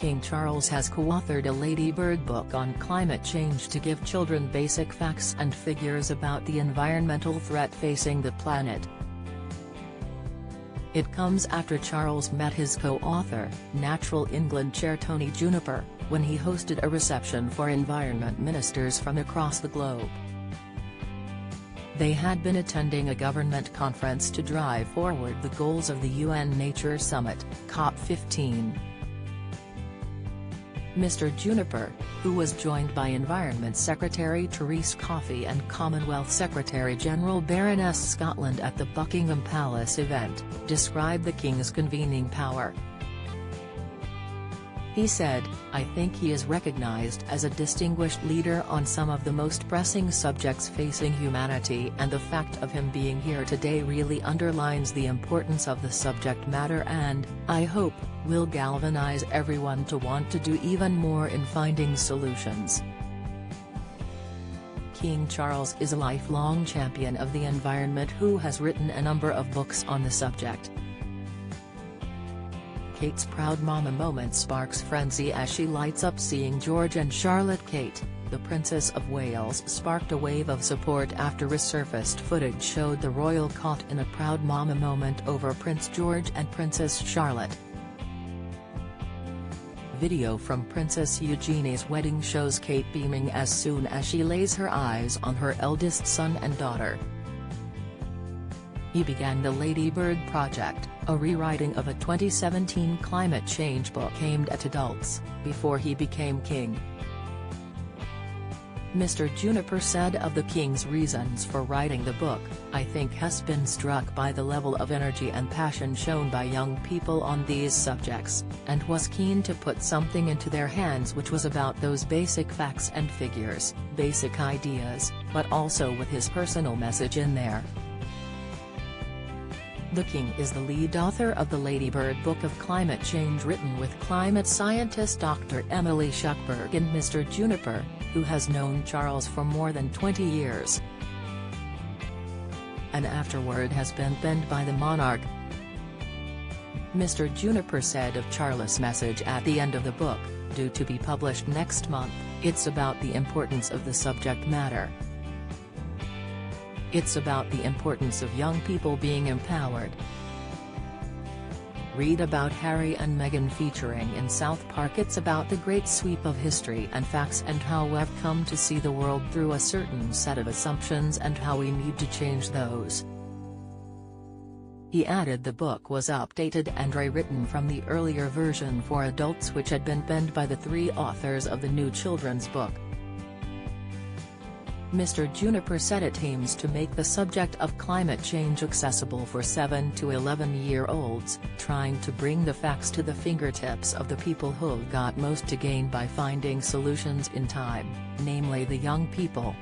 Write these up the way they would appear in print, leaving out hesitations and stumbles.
King Charles has co-authored a Ladybird book on climate change to give children basic facts and figures about the environmental threat facing the planet. It comes after Charles met his co-author, Natural England chair Tony Juniper, when he hosted a reception for environment ministers from across the globe. They had been attending a government conference to drive forward the goals of the UN Nature Summit, COP15. Mr. Juniper, who was joined by Environment Secretary Therese Coffey and Commonwealth Secretary-General Baroness Scotland at the Buckingham Palace event, described the King's convening power. He said, "I think he is recognized as a distinguished leader on some of the most pressing subjects facing humanity, and the fact of him being here today really underlines the importance of the subject matter and, I hope, will galvanize everyone to want to do even more in finding solutions." King Charles is a lifelong champion of the environment who has written a number of books on the subject. Kate's proud mama moment sparks frenzy as she lights up seeing George and Charlotte. Kate, the Princess of Wales, sparked a wave of support after resurfaced footage showed the royal caught in a proud mama moment over Prince George and Princess Charlotte. Video from Princess Eugenie's wedding shows Kate beaming as soon as she lays her eyes on her eldest son and daughter. He began the Ladybird project, a rewriting of a 2017 climate change book aimed at adults, before he became king. Mr. Juniper said of the King's reasons for writing the book, "I think has been struck by the level of energy and passion shown by young people on these subjects, and was keen to put something into their hands which was about those basic facts and figures, basic ideas, but also with his personal message in there." The King is the lead author of the Ladybird Book of Climate Change, written with climate scientist Dr. Emily Schuckberg and Mr. Juniper, who has known Charles for more than 20 years. An afterword has been penned by the monarch. Mr. Juniper said of Charles' message at the end of the book, due to be published next month, "It's about the importance of the subject matter. It's about the importance of young people being empowered." Read about Harry and Meghan featuring in South Park. It's about the great sweep of history and facts and how we've come to see the world through a certain set of assumptions and how we need to change those. He added the book was updated and rewritten from the earlier version for adults which had been penned by the three authors of the new children's book. Mr. Juniper said it aims to make the subject of climate change accessible for 7 to 11-year-olds, trying to bring the facts to the fingertips of the people who've got most to gain by finding solutions in time, namely the young people.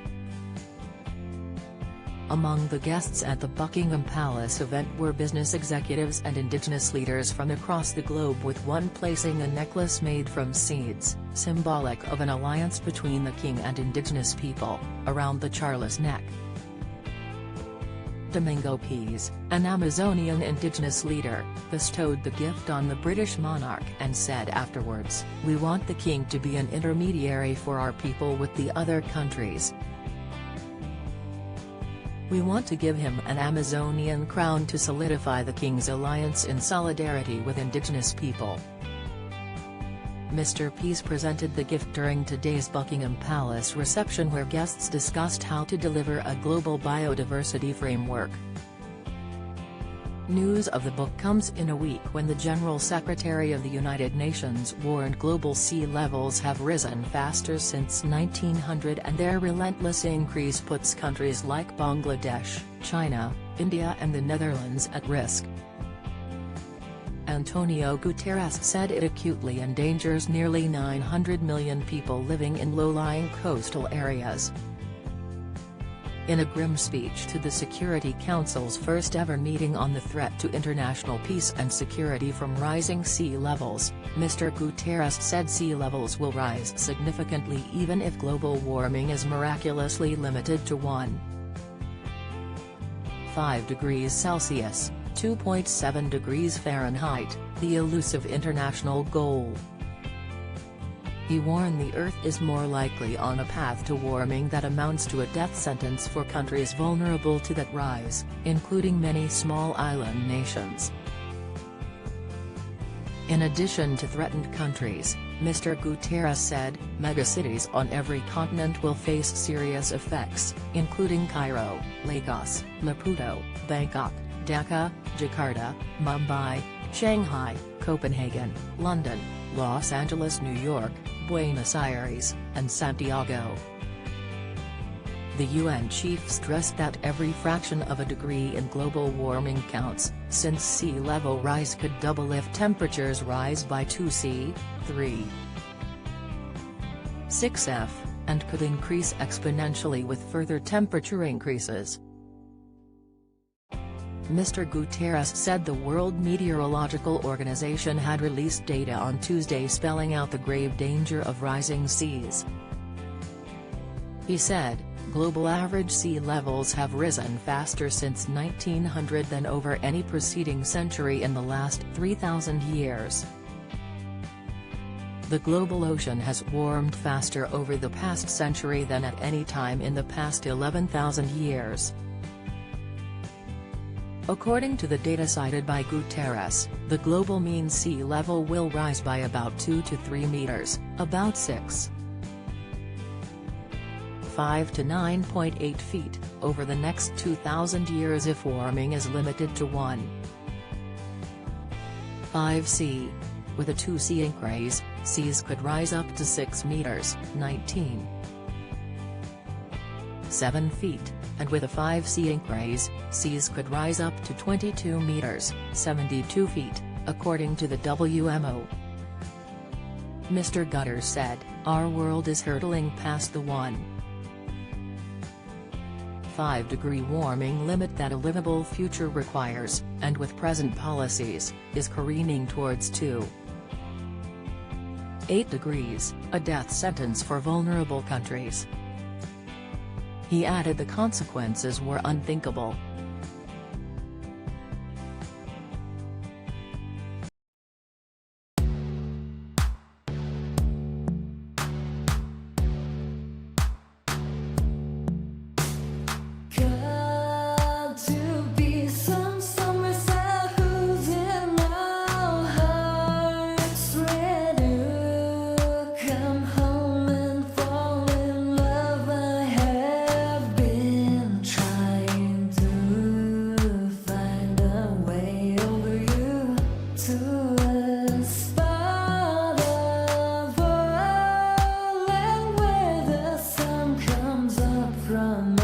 Among the guests at the Buckingham Palace event were business executives and indigenous leaders from across the globe, with one placing a necklace made from seeds, symbolic of an alliance between the King and indigenous people, around the Charles' neck. Domingo Pease, an Amazonian indigenous leader, bestowed the gift on the British monarch and said afterwards, "We want the King to be an intermediary for our people with the other countries. We want to give him an Amazonian crown to solidify the King's alliance in solidarity with indigenous people." Mr. Pease presented the gift during today's Buckingham Palace reception, where guests discussed how to deliver a global biodiversity framework. News of the book comes in a week when the General Secretary of the United Nations warned global sea levels have risen faster since 1900 and their relentless increase puts countries like Bangladesh, China, India and the Netherlands at risk. Antonio Guterres said it acutely endangers nearly 900 million people living in low-lying coastal areas. In a grim speech to the Security Council's first-ever meeting on the threat to international peace and security from rising sea levels, Mr. Guterres said sea levels will rise significantly even if global warming is miraculously limited to 1.5 degrees Celsius, 2.7 degrees Fahrenheit, the elusive international goal. He warned the Earth is more likely on a path to warming that amounts to a death sentence for countries vulnerable to that rise, including many small island nations. In addition to threatened countries, Mr. Guterres said, megacities on every continent will face serious effects, including Cairo, Lagos, Maputo, Bangkok, Dhaka, Jakarta, Mumbai, Shanghai, Copenhagen, London, Los Angeles, New York, Buenos Aires, and Santiago. The UN chief stressed that every fraction of a degree in global warming counts, since sea level rise could double if temperatures rise by 2°C, 3.6°F, and could increase exponentially with further temperature increases. Mr. Guterres said the World Meteorological Organization had released data on Tuesday spelling out the grave danger of rising seas. He said, global average sea levels have risen faster since 1900 than over any preceding century in the last 3,000 years. The global ocean has warmed faster over the past century than at any time in the past 11,000 years. According to the data cited by Guterres, the global mean sea level will rise by about 2 to 3 meters, about 6.5 to 9.8 feet, over the next 2,000 years if warming is limited to 1.5°C. With a 2°C increase, seas could rise up to 6 meters, 19.7 feet, and with a 5°C increase, seas could rise up to 22 meters, 72 feet, according to the WMO. Mr. Guterres said, our world is hurtling past the 1.5-degree warming limit that a livable future requires, and with present policies, is careening towards 2.8 degrees, a death sentence for vulnerable countries. He added the consequences were unthinkable. From